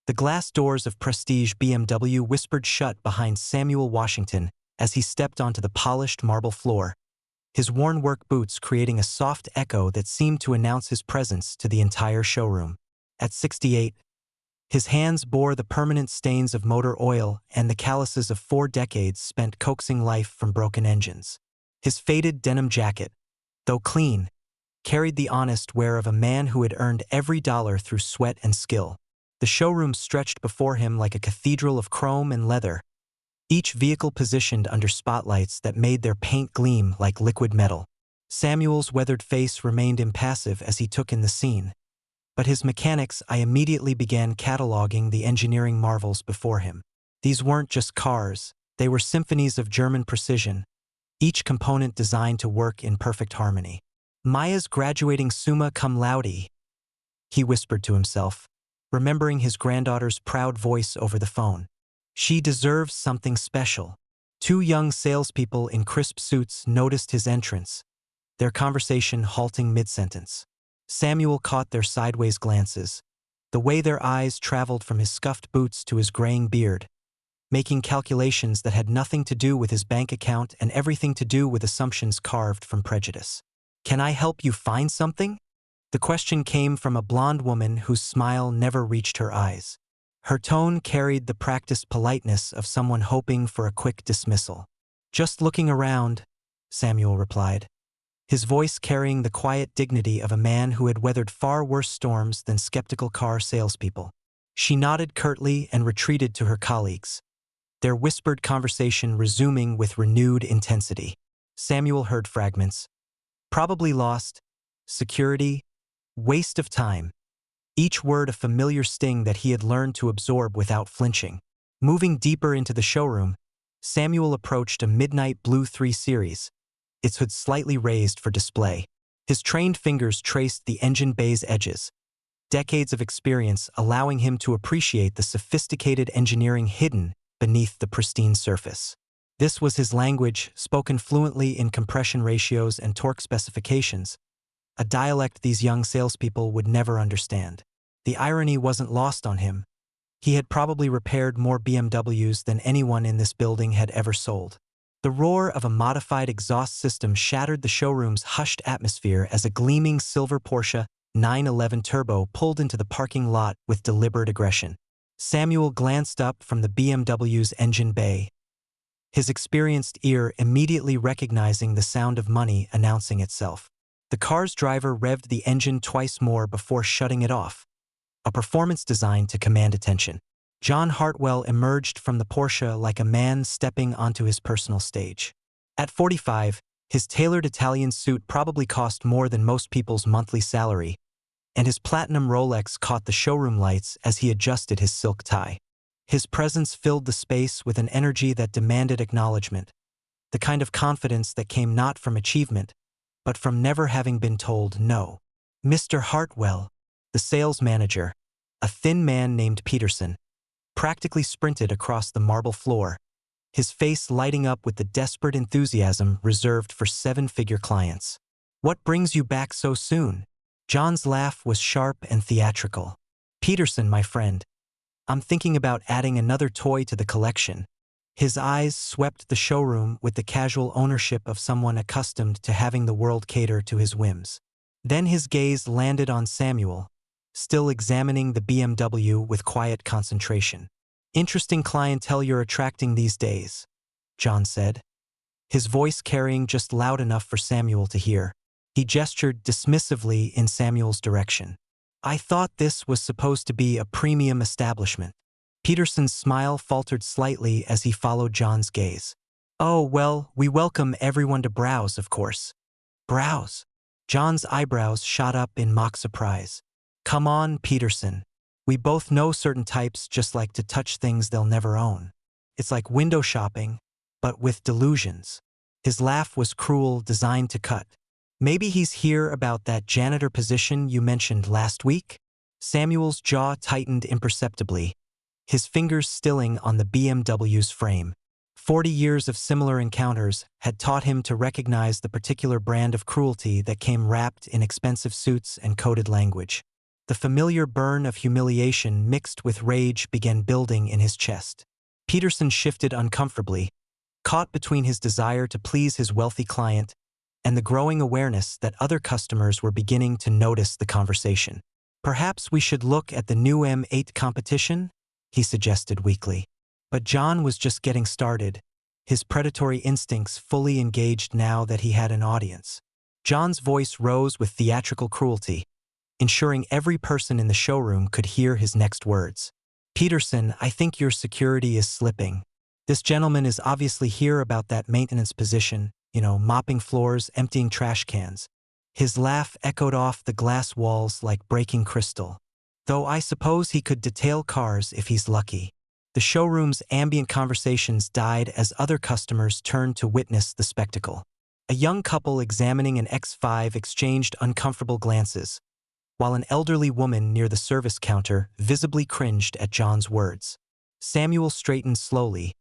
The glass doors of prestige BMW whispered shut behind Samuel Washington as he stepped onto the polished marble floor, his worn work boots creating a soft echo that seemed to announce his presence to the entire showroom. At 68, his hands bore the permanent stains of motor oil and the calluses of 4 decades spent coaxing life from broken engines. His faded denim jacket, though clean, carried the honest wear of a man who had earned every dollar through sweat and skill. The showroom stretched before him like a cathedral of chrome and leather, each vehicle positioned under spotlights that made their paint gleam like liquid metal. Samuel's weathered face remained impassive as he took in the scene, but his mechanics I immediately began cataloging the engineering marvels before him. These weren't just cars, they were symphonies of German precision, each component designed to work in perfect harmony. Maya's graduating summa cum laude, he whispered to himself, remembering his granddaughter's proud voice over the phone. She deserves something special. 2 young salespeople in crisp suits noticed his entrance, their conversation halting mid-sentence. Samuel caught their sideways glances, the way their eyes traveled from his scuffed boots to his graying beard, making calculations that had nothing to do with his bank account and everything to do with assumptions carved from prejudice. "Can I help you find something?" The question came from a blonde woman whose smile never reached her eyes. Her tone carried the practiced politeness of someone hoping for a quick dismissal. "Just looking around," Samuel replied, his voice carrying the quiet dignity of a man who had weathered far worse storms than skeptical car salespeople. She nodded curtly and retreated to her colleagues, their whispered conversation resuming with renewed intensity. Samuel heard fragments. Probably lost, security, waste of time. Each word a familiar sting that he had learned to absorb without flinching. Moving deeper into the showroom, Samuel approached a midnight blue 3 Series, its hood slightly raised for display. His trained fingers traced the engine bay's edges, decades of experience allowing him to appreciate the sophisticated engineering hidden beneath the pristine surface. This was his language, spoken fluently in compression ratios and torque specifications, a dialect these young salespeople would never understand. The irony wasn't lost on him. He had probably repaired more BMWs than anyone in this building had ever sold. The roar of a modified exhaust system shattered the showroom's hushed atmosphere as a gleaming silver Porsche 911 Turbo pulled into the parking lot with deliberate aggression. Samuel glanced up from the BMW's engine bay, his experienced ear immediately recognizing the sound of money announcing itself. The car's driver revved the engine twice more before shutting it off, a performance designed to command attention. John Hartwell emerged from the Porsche like a man stepping onto his personal stage. At 45, his tailored Italian suit probably cost more than most people's monthly salary, and his platinum Rolex caught the showroom lights as he adjusted his silk tie. His presence filled the space with an energy that demanded acknowledgement, the kind of confidence that came not from achievement, but from never having been told no. Mr. Hartwell, the sales manager, a thin man named Peterson, practically sprinted across the marble floor, his face lighting up with the desperate enthusiasm reserved for 7-figure clients. "What brings you back so soon?" John's laugh was sharp and theatrical. "Peterson, my friend, I'm thinking about adding another toy to the collection." His eyes swept the showroom with the casual ownership of someone accustomed to having the world cater to his whims. Then his gaze landed on Samuel, still examining the BMW with quiet concentration. "Interesting clientele you're attracting these days," John said, his voice carrying just loud enough for Samuel to hear. He gestured dismissively in Samuel's direction. "I thought this was supposed to be a premium establishment." Peterson's smile faltered slightly as he followed John's gaze. "Oh, well, we welcome everyone to browse, of course." "Browse?" John's eyebrows shot up in mock surprise. "Come on, Peterson. We both know certain types just like to touch things they'll never own. It's like window shopping, but with delusions." His laugh was cruel, designed to cut. "Maybe he's here about that janitor position you mentioned last week?" Samuel's jaw tightened imperceptibly, his fingers stilling on the BMW's frame. 40 years of similar encounters had taught him to recognize the particular brand of cruelty that came wrapped in expensive suits and coded language. The familiar burn of humiliation mixed with rage began building in his chest. Peterson shifted uncomfortably, caught between his desire to please his wealthy client and the growing awareness that other customers were beginning to notice the conversation. "Perhaps we should look at the new M8 competition?" he suggested weakly. But John was just getting started, his predatory instincts fully engaged now that he had an audience. John's voice rose with theatrical cruelty, ensuring every person in the showroom could hear his next words. "Peterson, I think your security is slipping. This gentleman is obviously here about that maintenance position, mopping floors, emptying trash cans." His laugh echoed off the glass walls like breaking crystal. "Though I suppose he could detail cars if he's lucky." The showroom's ambient conversations died as other customers turned to witness the spectacle. A young couple examining an X5 exchanged uncomfortable glances, while an elderly woman near the service counter visibly cringed at John's words. Samuel straightened slowly,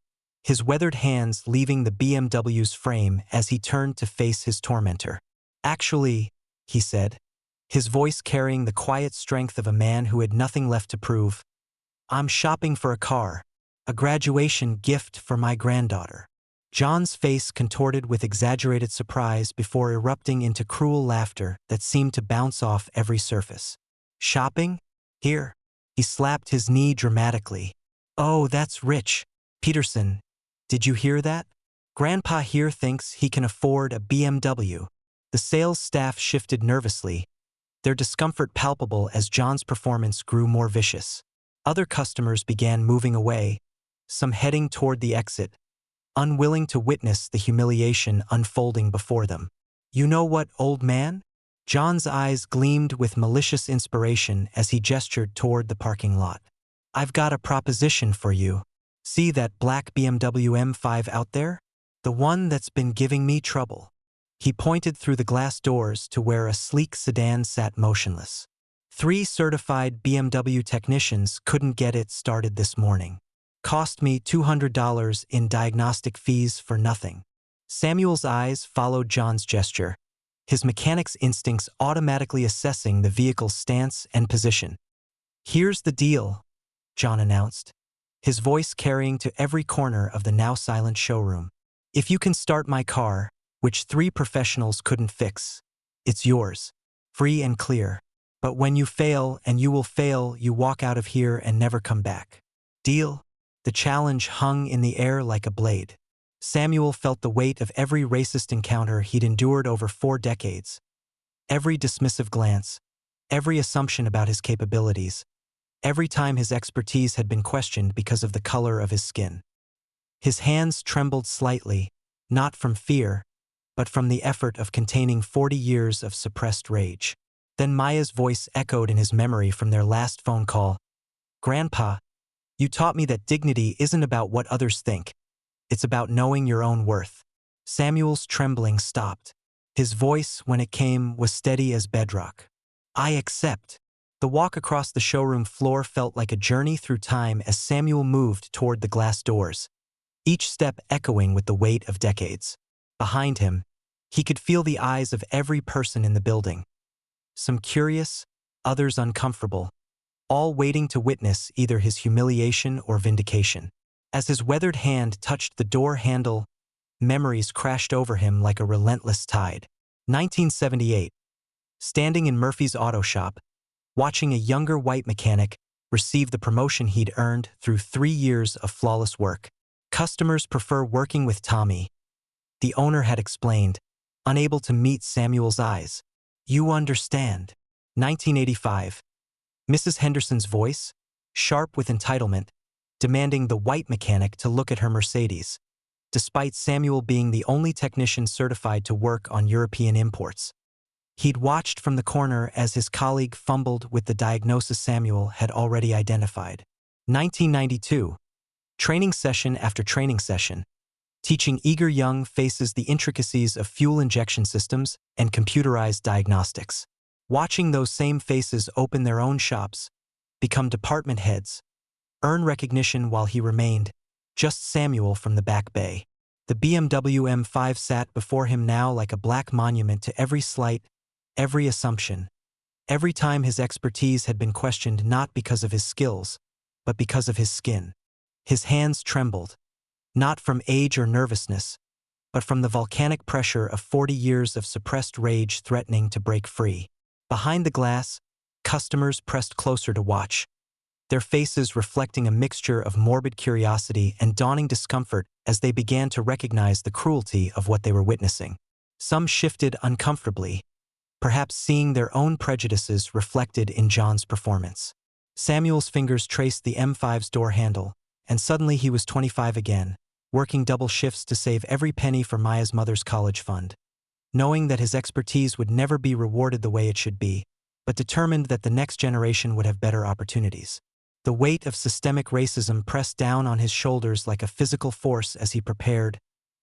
his weathered hands leaving the BMW's frame as he turned to face his tormentor. "Actually," he said, his voice carrying the quiet strength of a man who had nothing left to prove, "I'm shopping for a car, a graduation gift for my granddaughter." John's face contorted with exaggerated surprise before erupting into cruel laughter that seemed to bounce off every surface. "Shopping? Here." He slapped his knee dramatically. "Oh, that's rich. Peterson, did you hear that? Grandpa here thinks he can afford a BMW." The sales staff shifted nervously, their discomfort palpable as John's performance grew more vicious. Other customers began moving away, some heading toward the exit, unwilling to witness the humiliation unfolding before them. "You know what, old man?" John's eyes gleamed with malicious inspiration as he gestured toward the parking lot. "I've got a proposition for you. See that black BMW M5 out there? The one that's been giving me trouble." He pointed through the glass doors to where a sleek sedan sat motionless. 3 certified BMW technicians couldn't get it started this morning. Cost me $200 in diagnostic fees for nothing. Samuel's eyes followed John's gesture, his mechanic's instincts automatically assessing the vehicle's stance and position. "Here's the deal," John announced, his voice carrying to every corner of the now silent showroom. "If you can start my car, which 3 professionals couldn't fix, it's yours, free and clear. But when you fail, and you will fail, you walk out of here and never come back. Deal?" The challenge hung in the air like a blade. Samuel felt the weight of every racist encounter he'd endured over 4 decades. Every dismissive glance, every assumption about his capabilities, every time his expertise had been questioned because of the color of his skin. His hands trembled slightly, not from fear, but from the effort of containing 40 years of suppressed rage. Then Maya's voice echoed in his memory from their last phone call. "Grandpa, you taught me that dignity isn't about what others think. It's about knowing your own worth." Samuel's trembling stopped. His voice, when it came, was steady as bedrock. "I accept." The walk across the showroom floor felt like a journey through time as Samuel moved toward the glass doors, each step echoing with the weight of decades. Behind him, he could feel the eyes of every person in the building. Some curious, others uncomfortable, all waiting to witness either his humiliation or vindication. As his weathered hand touched the door handle, memories crashed over him like a relentless tide. 1978. Standing in Murphy's auto shop, watching a younger white mechanic receive the promotion he'd earned through 3 years of flawless work. "Customers prefer working with Tommy," the owner had explained, unable to meet Samuel's eyes. "You understand." 1985. Mrs. Henderson's voice, sharp with entitlement, demanding the white mechanic to look at her Mercedes, despite Samuel being the only technician certified to work on European imports. He'd watched from the corner as his colleague fumbled with the diagnosis Samuel had already identified. 1992. Training session after training session, teaching eager young faces the intricacies of fuel injection systems and computerized diagnostics. Watching those same faces open their own shops, become department heads, earn recognition while he remained just Samuel from the back bay. The BMW M5 sat before him now like a black monument to every slight, every assumption, Every time his expertise had been questioned not because of his skills, but because of his skin. His hands trembled, not from age or nervousness, but from the volcanic pressure of 40 years of suppressed rage threatening to break free. Behind the glass, customers pressed closer to watch, their faces reflecting a mixture of morbid curiosity and dawning discomfort as they began to recognize the cruelty of what they were witnessing. Some shifted uncomfortably, perhaps seeing their own prejudices reflected in John's performance. Samuel's fingers traced the M5's door handle, and suddenly he was 25 again, working double shifts to save every penny for Maya's mother's college fund. Knowing that his expertise would never be rewarded the way it should be, but determined that the next generation would have better opportunities. The weight of systemic racism pressed down on his shoulders like a physical force as he prepared,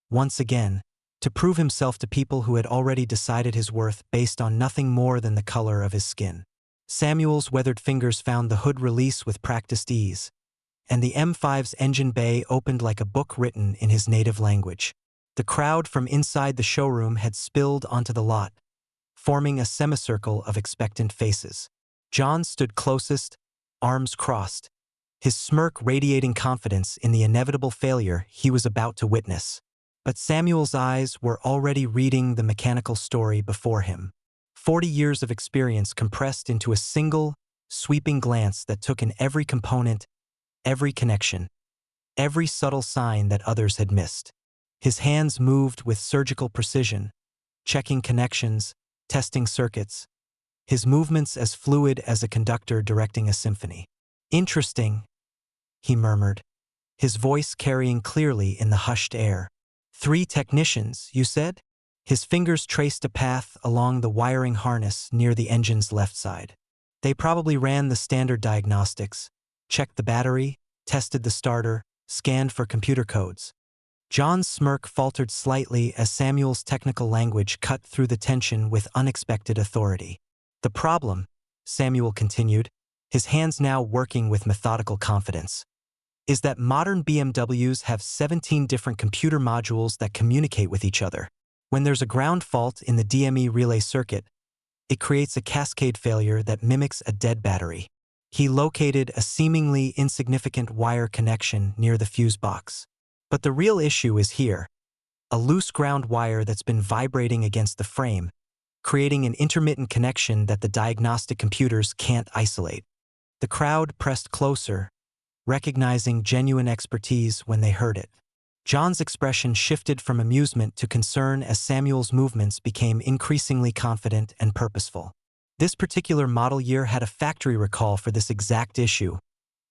once again, to prove himself to people who had already decided his worth based on nothing more than the color of his skin. Samuel's weathered fingers found the hood release with practiced ease, and the M5's engine bay opened like a book written in his native language. The crowd from inside the showroom had spilled onto the lot, forming a semicircle of expectant faces. John stood closest, arms crossed, his smirk radiating confidence in the inevitable failure he was about to witness. But Samuel's eyes were already reading the mechanical story before him. 40 years of experience compressed into a single, sweeping glance that took in every component, every connection, every subtle sign that others had missed. His hands moved with surgical precision, checking connections, testing circuits, his movements as fluid as a conductor directing a symphony. "Interesting," he murmured, his voice carrying clearly in the hushed air. "3 technicians, you said?" His fingers traced a path along the wiring harness near the engine's left side. They probably ran the standard diagnostics, checked the battery, tested the starter, scanned for computer codes. John's smirk faltered slightly as Samuel's technical language cut through the tension with unexpected authority. "The problem," Samuel continued, his hands now working with methodical confidence, "is that modern BMWs have 17 different computer modules that communicate with each other. When there's a ground fault in the DME relay circuit, it creates a cascade failure that mimics a dead battery." He located a seemingly insignificant wire connection near the fuse box. "But the real issue is here, a loose ground wire that's been vibrating against the frame, creating an intermittent connection that the diagnostic computers can't isolate." The crowd pressed closer, recognizing genuine expertise when they heard it. John's expression shifted from amusement to concern as Samuel's movements became increasingly confident and purposeful. "This particular model year had a factory recall for this exact issue,"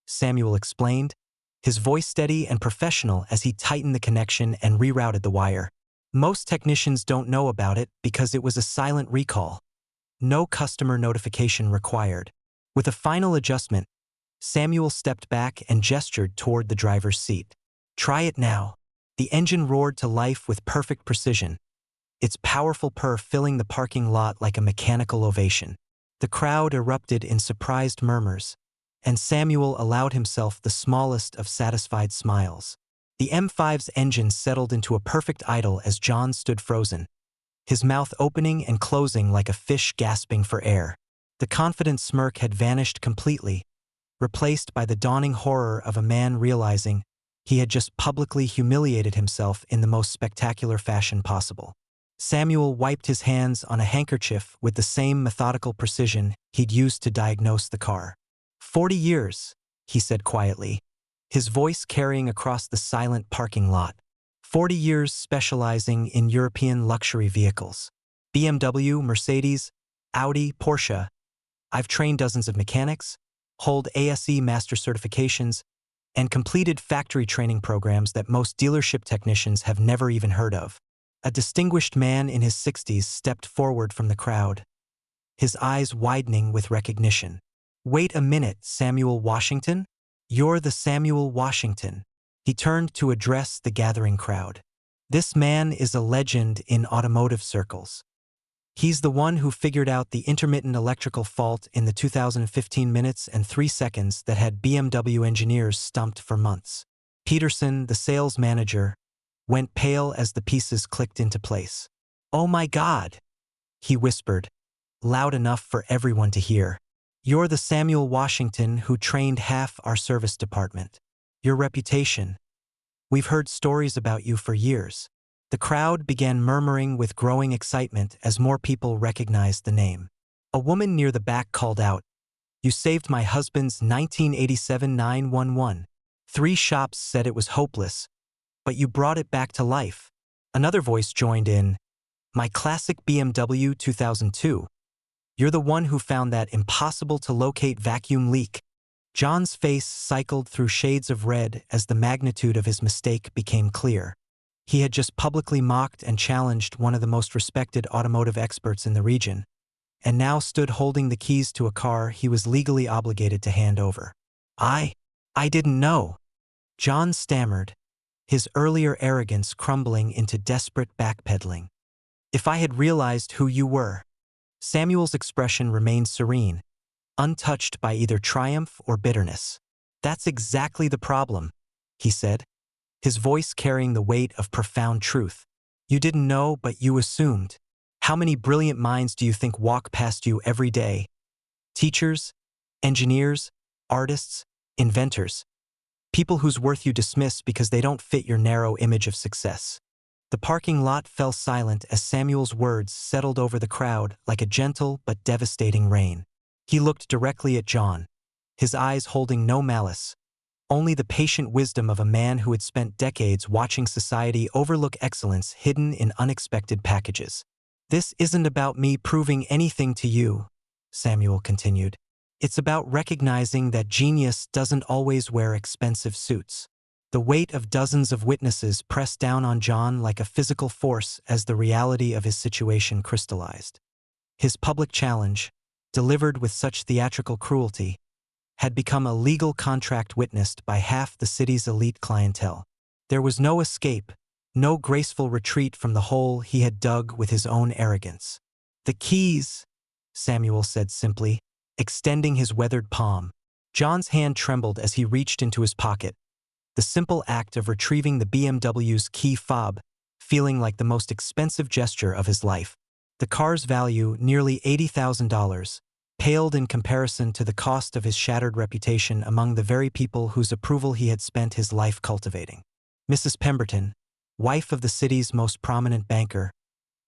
Samuel explained, his voice steady and professional as he tightened the connection and rerouted the wire. "Most technicians don't know about it because it was a silent recall. No customer notification required." With a final adjustment, Samuel stepped back and gestured toward the driver's seat. "Try it now." The engine roared to life with perfect precision, its powerful purr filling the parking lot like a mechanical ovation. The crowd erupted in surprised murmurs, and Samuel allowed himself the smallest of satisfied smiles. The M5's engine settled into a perfect idle as John stood frozen, his mouth opening and closing like a fish gasping for air. The confident smirk had vanished completely, replaced by the dawning horror of a man realizing he had just publicly humiliated himself in the most spectacular fashion possible. Samuel wiped his hands on a handkerchief with the same methodical precision he'd used to diagnose the car. 40 years, he said quietly, his voice carrying across the silent parking lot. 40 years specializing in European luxury vehicles. BMW, Mercedes, Audi, Porsche. I've trained dozens of mechanics, hold ASE master certifications, and completed factory training programs that most dealership technicians have never even heard of. A distinguished man in his 60s stepped forward from the crowd, his eyes widening with recognition. "Wait a minute, Samuel Washington? You're the Samuel Washington." He turned to address the gathering crowd. "This man is a legend in automotive circles. He's the one who figured out the intermittent electrical fault in the 2015 minutes and 3 seconds that had BMW engineers stumped for months." Peterson, the sales manager, went pale as the pieces clicked into place. "Oh my God," he whispered, loud enough for everyone to hear. "You're the Samuel Washington who trained half our service department. Your reputation. We've heard stories about you for years." The crowd began murmuring with growing excitement as more people recognized the name. A woman near the back called out, "You saved my husband's 1987 911. 3 shops said it was hopeless, but you brought it back to life." Another voice joined in, "My classic BMW 2002. You're the one who found that impossible-to-locate vacuum leak." John's face cycled through shades of red as the magnitude of his mistake became clear. He had just publicly mocked and challenged one of the most respected automotive experts in the region, and now stood holding the keys to a car he was legally obligated to hand over. I didn't know," John stammered, his earlier arrogance crumbling into desperate backpedaling. "If I had realized who you were." Samuel's expression remained serene, untouched by either triumph or bitterness. "That's exactly the problem," he said, his voice carrying the weight of profound truth. "You didn't know, but you assumed. How many brilliant minds do you think walk past you every day? Teachers, engineers, artists, inventors. People whose worth you dismiss because they don't fit your narrow image of success." The parking lot fell silent as Samuel's words settled over the crowd like a gentle but devastating rain. He looked directly at John, his eyes holding no malice, only the patient wisdom of a man who had spent decades watching society overlook excellence hidden in unexpected packages. "This isn't about me proving anything to you," Samuel continued. "It's about recognizing that genius doesn't always wear expensive suits." The weight of dozens of witnesses pressed down on John like a physical force as the reality of his situation crystallized. His public challenge, delivered with such theatrical cruelty, had become a legal contract witnessed by half the city's elite clientele. There was no escape, no graceful retreat from the hole he had dug with his own arrogance. "The keys," Samuel said simply, extending his weathered palm. John's hand trembled as he reached into his pocket, the simple act of retrieving the BMW's key fob feeling like the most expensive gesture of his life. The car's value, nearly $80,000, paled in comparison to the cost of his shattered reputation among the very people whose approval he had spent his life cultivating. Mrs. Pemberton, wife of the city's most prominent banker,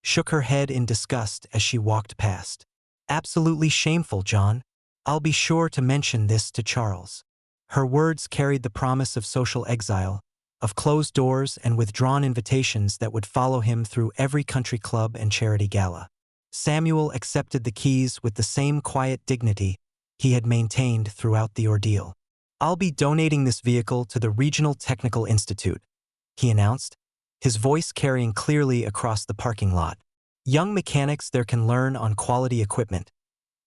shook her head in disgust as she walked past. "Absolutely shameful, John. I'll be sure to mention this to Charles." Her words carried the promise of social exile, of closed doors and withdrawn invitations that would follow him through every country club and charity gala. Samuel accepted the keys with the same quiet dignity he had maintained throughout the ordeal. "I'll be donating this vehicle to the Regional Technical Institute," he announced, his voice carrying clearly across the parking lot. "Young mechanics there can learn on quality equipment,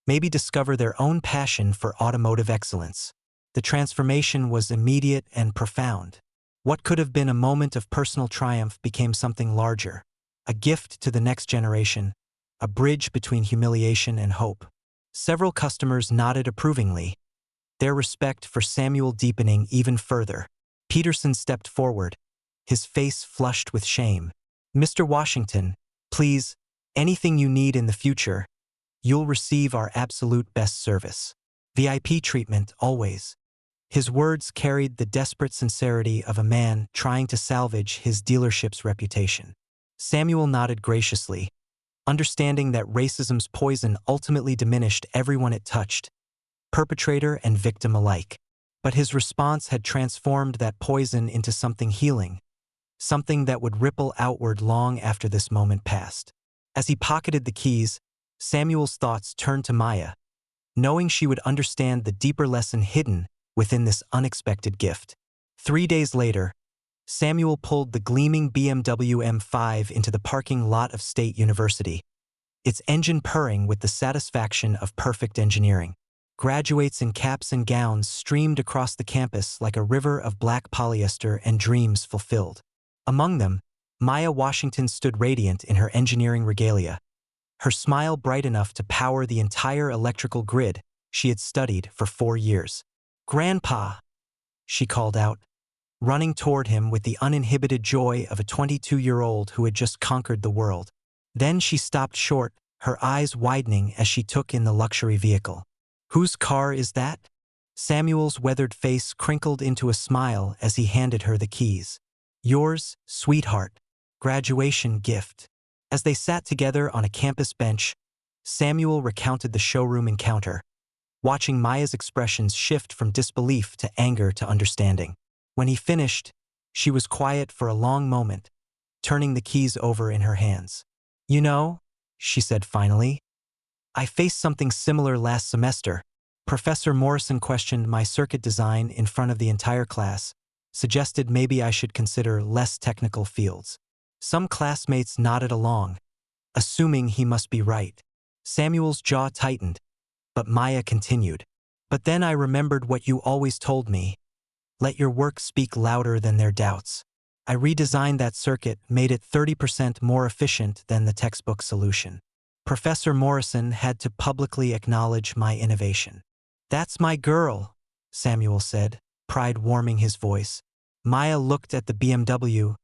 maybe discover their own passion for automotive excellence." The transformation was immediate and profound. What could have been a moment of personal triumph became something larger, a gift to the next generation, a bridge between humiliation and hope. Several customers nodded approvingly, their respect for Samuel deepening even further. Peterson stepped forward, his face flushed with shame. "Mr. Washington, please, anything you need in the future, you'll receive our absolute best service. VIP treatment, always." His words carried the desperate sincerity of a man trying to salvage his dealership's reputation. Samuel nodded graciously, understanding that racism's poison ultimately diminished everyone it touched, perpetrator and victim alike. But his response had transformed that poison into something healing, something that would ripple outward long after this moment passed. As he pocketed the keys, Samuel's thoughts turned to Maya, knowing she would understand the deeper lesson hidden within this unexpected gift. 3 days later, Samuel pulled the gleaming BMW M5 into the parking lot of State University, its engine purring with the satisfaction of perfect engineering. Graduates in caps and gowns streamed across the campus like a river of black polyester and dreams fulfilled. Among them, Maya Washington stood radiant in her engineering regalia, her smile bright enough to power the entire electrical grid she had studied for 4 years. "Grandpa," she called out, running toward him with the uninhibited joy of a 22-year-old who had just conquered the world. Then she stopped short, her eyes widening as she took in the luxury vehicle. "Whose car is that?" Samuel's weathered face crinkled into a smile as he handed her the keys. "Yours, sweetheart. Graduation gift." As they sat together on a campus bench, Samuel recounted the showroom encounter, watching Maya's expressions shift from disbelief to anger to understanding. When he finished, she was quiet for a long moment, turning the keys over in her hands. "You know," she said finally, "I faced something similar last semester." Professor Morrison questioned my circuit design in front of the entire class, suggested maybe I should consider less technical fields. Some classmates nodded along, assuming he must be right. Samuel's jaw tightened, but Maya continued. "But then I remembered what you always told me. Let your work speak louder than their doubts." I redesigned that circuit, made it 30% more efficient than the textbook solution. Professor Morrison had to publicly acknowledge my innovation. "That's my girl," Samuel said, pride warming his voice. Maya looked at the BMW,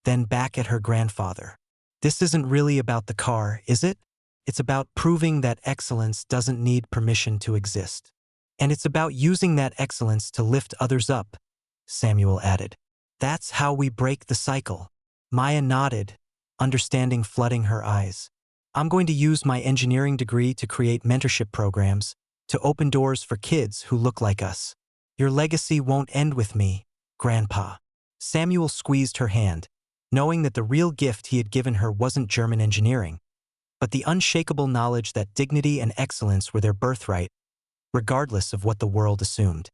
then back at her grandfather. "This isn't really about the car, is it? It's about proving that excellence doesn't need permission to exist. And it's about using that excellence to lift others up," Samuel added. "That's how we break the cycle." Maya nodded, understanding flooding her eyes. "I'm going to use my engineering degree to create mentorship programs, to open doors for kids who look like us. Your legacy won't end with me, Grandpa." Samuel squeezed her hand, knowing that the real gift he had given her wasn't German engineering, but the unshakable knowledge that dignity and excellence were their birthright, regardless of what the world assumed.